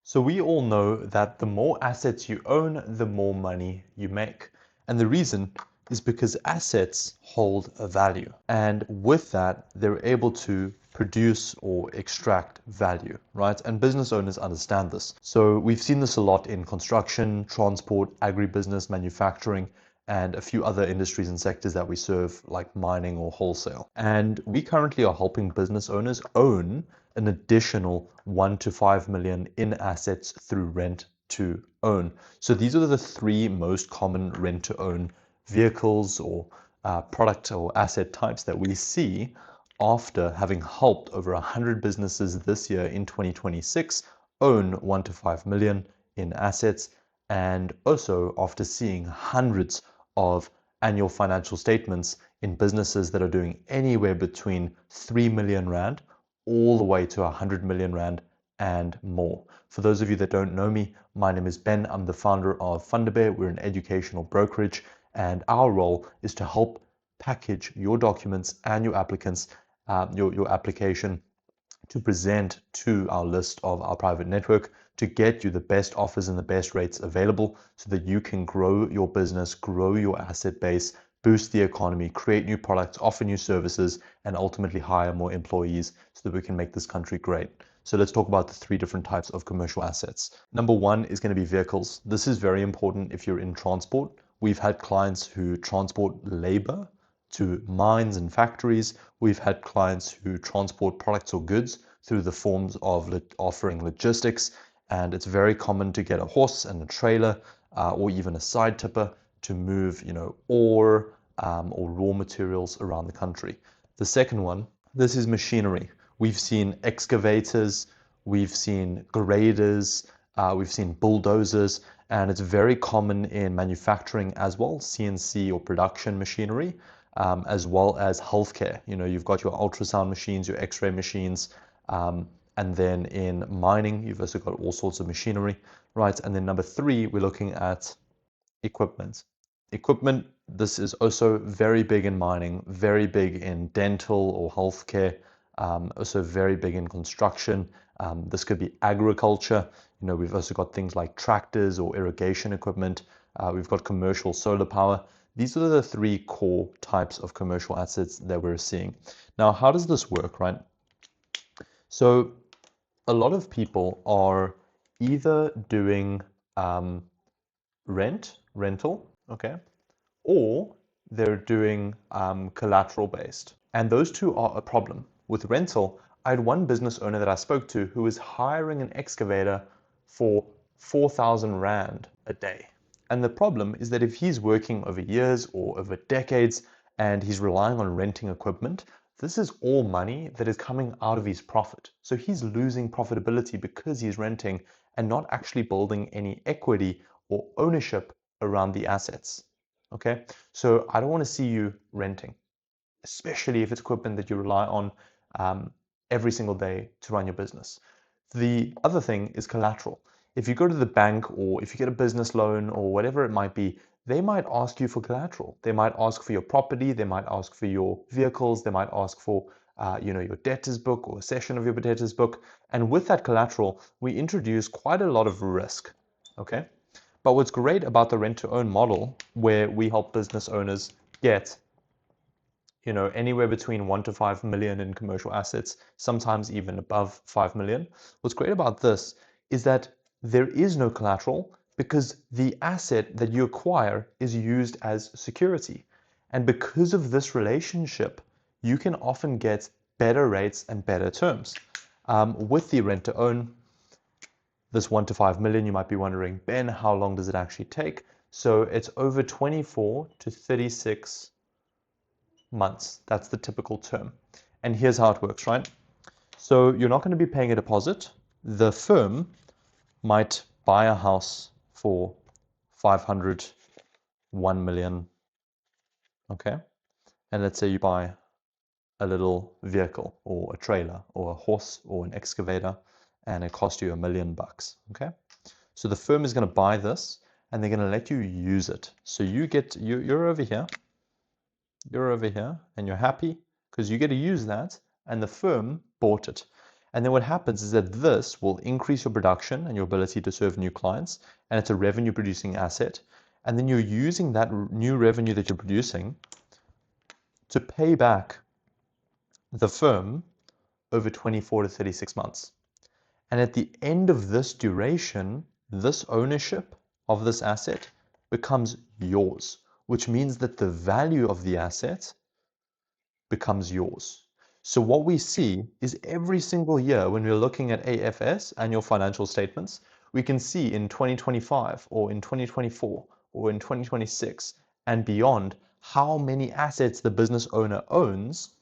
So we all know that the more assets you own, the more money you make. And the reason is because assets hold a value. And with that, they're able to produce or extract value, right? And business owners understand this. So we've seen this a lot in construction, transport, agribusiness, manufacturing, and a few other industries and sectors that we serve, like mining or wholesale. And we currently are helping business owners own an additional 1 to 5 million in assets through rent to own. So these are the three most common rent to own vehicles or product or asset types that we see after having helped over 100 businesses this year in 2026 own 1 to 5 million in assets, and also after seeing hundreds of annual financial statements in businesses that are doing anywhere between 3 million rand all the way to 100 million rand and more. For those of you that don't know me, my name is Ben. I'm the founder of Funderbear. We're an educational brokerage, and our role is to help package your documents and your applicants, your application, to present to our list of our private network to get you the best offers and the best rates available so that you can grow your business, grow your asset base, boost the economy, create new products, offer new services, and ultimately hire more employees so that we can make this country great. So let's talk about the three different types of commercial assets. Number one is going to be vehicles. This is very important if you're in transport. We've had clients who transport labor to mines and factories. We've had clients who transport products or goods through the forms of offering logistics. And it's very common to get a horse and a trailer or even a side tipper to move, ore or raw materials around the country. The second one, this is machinery. We've seen excavators, we've seen graders, we've seen bulldozers, and it's very common in manufacturing as well, CNC or production machinery, as well as healthcare. You've got your ultrasound machines, your x-ray machines, and then in mining, you've also got all sorts of machinery, right? And then number three, we're looking at equipment. Equipment, this is also very big in mining, very big in dental or healthcare, also very big in construction. This could be agriculture. We've also got things like tractors or irrigation equipment. We've got commercial solar power. These are the three core types of commercial assets that we're seeing. Now, how does this work, right? So a lot of people are either doing rental, okay, or they're doing collateral based. And those two are a problem. With rental, I had one business owner that I spoke to who was hiring an excavator for 4,000 Rand a day. And the problem is that if he's working over years or over decades and he's relying on renting equipment, this is all money that is coming out of his profit. So he's losing profitability because he's renting and not actually building any equity or ownership around the assets. Okay, so I don't want to see you renting, especially if it's equipment that you rely on every single day to run your business. The other thing is collateral. If you go to the bank or if you get a business loan or whatever it might be, they might ask you for collateral. They might ask for your property. They might ask for your vehicles. They might ask for your debtors book or a session of your debtors book. And with that collateral, we introduce quite a lot of risk. Okay. But what's great about the rent to own model, where we help business owners get anywhere between 1 to 5 million in commercial assets, sometimes even above 5 million. What's great about this is that there is no collateral because the asset that you acquire is used as security. And because of this relationship, you can often get better rates and better terms. With the rent to own, this 1 to 5 million, you might be wondering, Ben, how long does it actually take? So it's over 24 to 36 months. That's the typical term. And here's how it works, right? So you're not going to be paying a deposit. The firm might buy a house for 500, 1 million, okay? And let's say you buy a little vehicle or a trailer or a horse or an excavator and it cost you $1 million, okay? So the firm is going to buy this and they're going to let you use it. So you're over here, and you're happy because you get to use that and the firm bought it. And then what happens is that this will increase your production and your ability to serve new clients, and it's a revenue producing asset. And then you're using that new revenue that you're producing to pay back the firm over 24 to 36 months. And at the end of this duration, this ownership of this asset becomes yours, which means that the value of the asset becomes yours. So what we see is every single year when we're looking at AFS, annual financial statements, we can see in 2025 or in 2024 or in 2026 and beyond how many assets the business owner owns.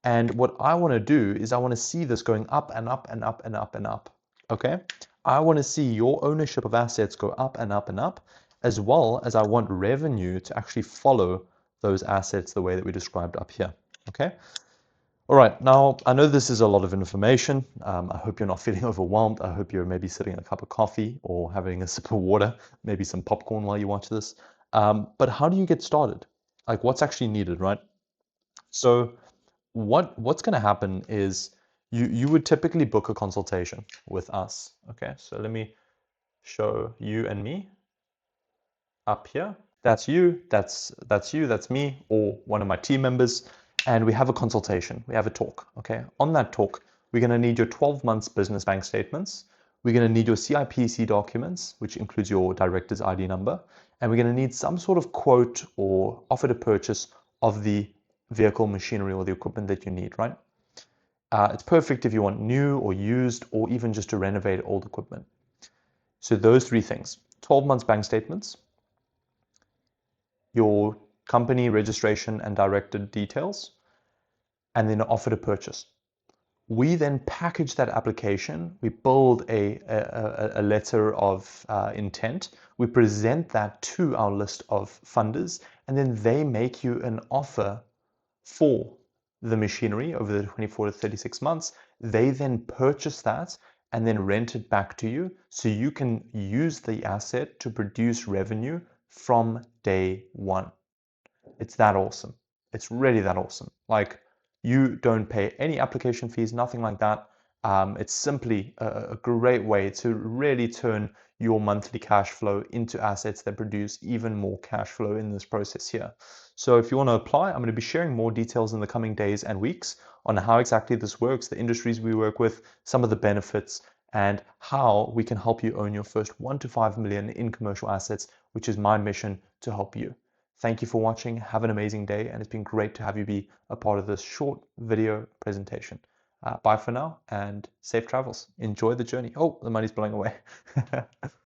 And what I want to do is I want to see this going up and up and up and up and up. Okay? I want to see your ownership of assets go up and up and up, as well as I want revenue to actually follow those assets the way that we described up here. Okay? All right, now I know this is a lot of information. I hope you're not feeling overwhelmed. I hope you're maybe sitting in a cup of coffee or having a sip of water, maybe some popcorn while you watch this. But how do you get started? Like, what's actually needed, right? So what's going to happen is you would typically book a consultation with us. Okay, so let me show you and me up here. That's you, that's you, that's me, or one of my team members, and we have a consultation, we have a talk, okay? On that talk, we're gonna need your 12 months business bank statements, we're gonna need your CIPC documents, which includes your director's ID number, and we're gonna need some sort of quote or offer to purchase of the vehicle, machinery, or the equipment that you need, right? It's perfect if you want new or used, or even just to renovate old equipment. So those three things: 12 months bank statements, your company registration and director details, and then an offer to purchase. We then package that application. We build a letter of intent. We present that to our list of funders, and then they make you an offer for the machinery over the 24 to 36 months. They then purchase that and then rent it back to you so you can use the asset to produce revenue from day one. It's that awesome. It's really that awesome. Like, you don't pay any application fees, nothing like that. It's simply a great way to really turn your monthly cash flow into assets that produce even more cash flow in this process here. So if you want to apply, I'm going to be sharing more details in the coming days and weeks on how exactly this works, the industries we work with, some of the benefits, and how we can help you own your first 1 to 5 million in commercial assets, which is my mission to help you. Thank you for watching. Have an amazing day, and it's been great to have you be a part of this short video presentation. Bye for now, and safe travels. Enjoy the journey. Oh, the money's blowing away.